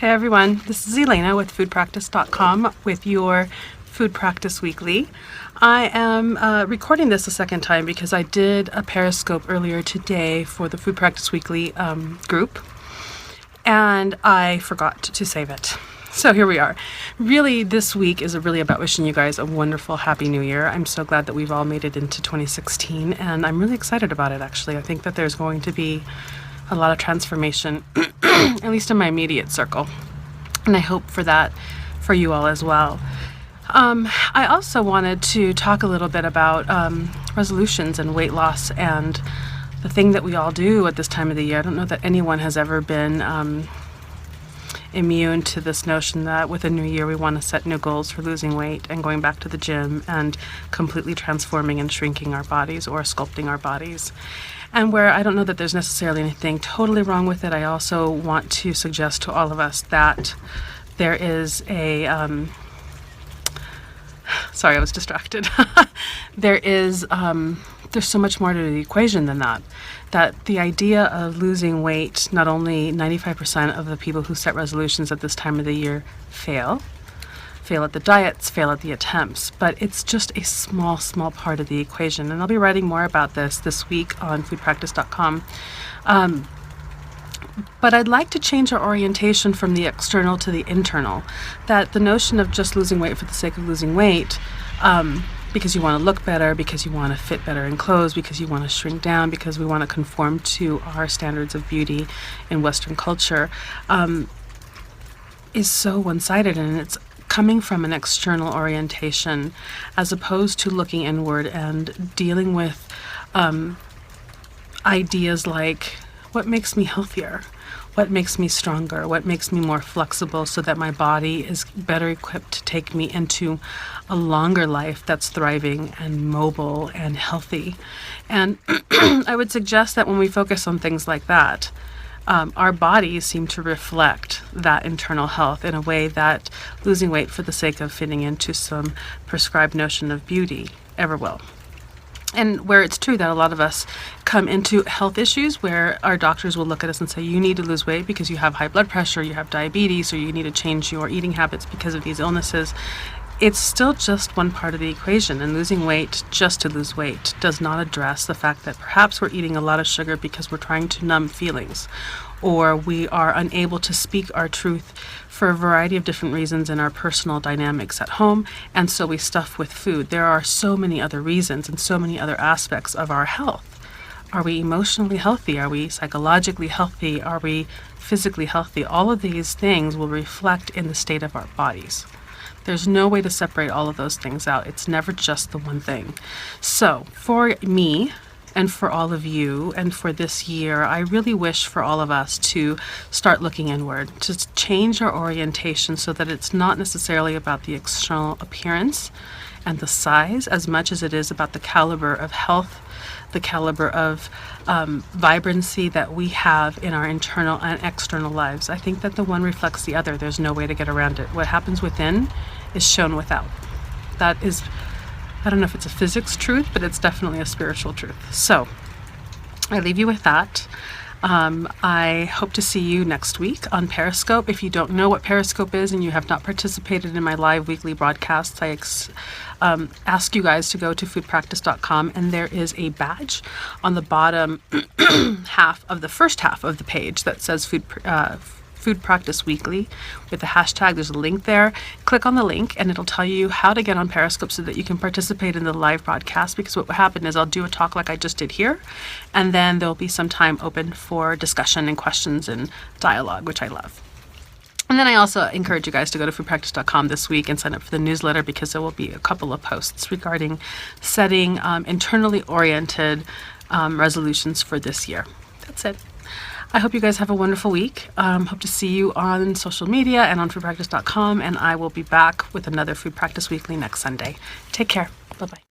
Hey everyone, this is Elena with FoodPractice.com with your Food Practice Weekly. I am recording this a second time because I did a Periscope earlier today for the Food Practice Weekly group, and I forgot to save it. So here we are. Really, this week is really about wishing you guys a wonderful, happy new year. I'm so glad that we've all made it into 2016, and I'm really excited about it, actually. I think that there's going to be a lot of transformation, at least in my immediate circle. And I hope for that for you all as well. I also wanted to talk a little bit about resolutions and weight loss and the thing that we all do at this time of the year. I don't know that anyone has ever been immune to this notion that with a new year we want to set new goals for losing weight and going back to the gym and completely transforming and shrinking our bodies or sculpting our bodies. And where I don't know that there's necessarily anything totally wrong with it, I also want to suggest to all of us that there is a sorry, I was distracted. There's so much more to the equation than that. That the idea of losing weight, not only 95% of the people who set resolutions at this time of the year fail at the diets, fail at the attempts, but it's just a small part of the equation. And I'll be writing more about this week on foodpractice.com. But I'd like to change our orientation from the external to the internal. That the notion of just losing weight for the sake of losing weight, because you want to look better, because you want to fit better in clothes, because you want to shrink down, because we want to conform to our standards of beauty in Western culture, is so one-sided, and it's coming from an external orientation as opposed to looking inward and dealing with ideas like, what makes me healthier? What makes me stronger? What makes me more flexible so that my body is better equipped to take me into a longer life that's thriving and mobile and healthy? And I would suggest that when we focus on things like that, our bodies seem to reflect that internal health in a way that losing weight for the sake of fitting into some prescribed notion of beauty ever will. And where it's true that a lot of us come into health issues where our doctors will look at us and say, you need to lose weight because you have high blood pressure, you have diabetes, or you need to change your eating habits because of these illnesses. It's still just one part of the equation, and losing weight just to lose weight does not address the fact that perhaps we're eating a lot of sugar because we're trying to numb feelings, or we are unable to speak our truth for a variety of different reasons in our personal dynamics at home, and so we stuff with food. There are so many other reasons and so many other aspects of our health. Are we emotionally healthy? Are we psychologically healthy? Are we physically healthy? All of these things will reflect in the state of our bodies. There's no way to separate all of those things out. It's never just the one thing. So for me and for all of you and for this year, I really wish for all of us to start looking inward, to change our orientation so that it's not necessarily about the external appearance and the size as much as it is about the caliber of health, the caliber of vibrancy that we have in our internal and external lives. I think that the one reflects the other. There's no way to get around it. What happens within is shown without. That is, I don't know if it's a physics truth, but it's definitely a spiritual truth. So I leave you with that. I hope to see you next week on Periscope. If you don't know what Periscope is and you have not participated in my live weekly broadcasts, I ask you guys to go to foodpractice.com, and there is a badge on the bottom half of the first half of the page that says Food Practice Weekly with the hashtag. There's a link there. Click on the link and it'll tell you how to get on Periscope so that you can participate in the live broadcast, because what will happen is I'll do a talk like I just did here, and then there'll be some time open for discussion and questions and dialogue, which I love. And then I also encourage you guys to go to foodpractice.com this week and sign up for the newsletter, because there will be a couple of posts regarding setting internally oriented resolutions for this year. That's it. I hope you guys have a wonderful week. Hope to see you on social media and on foodpractice.com, and I will be back with another Food Practice Weekly next Sunday. Take care. Bye-bye.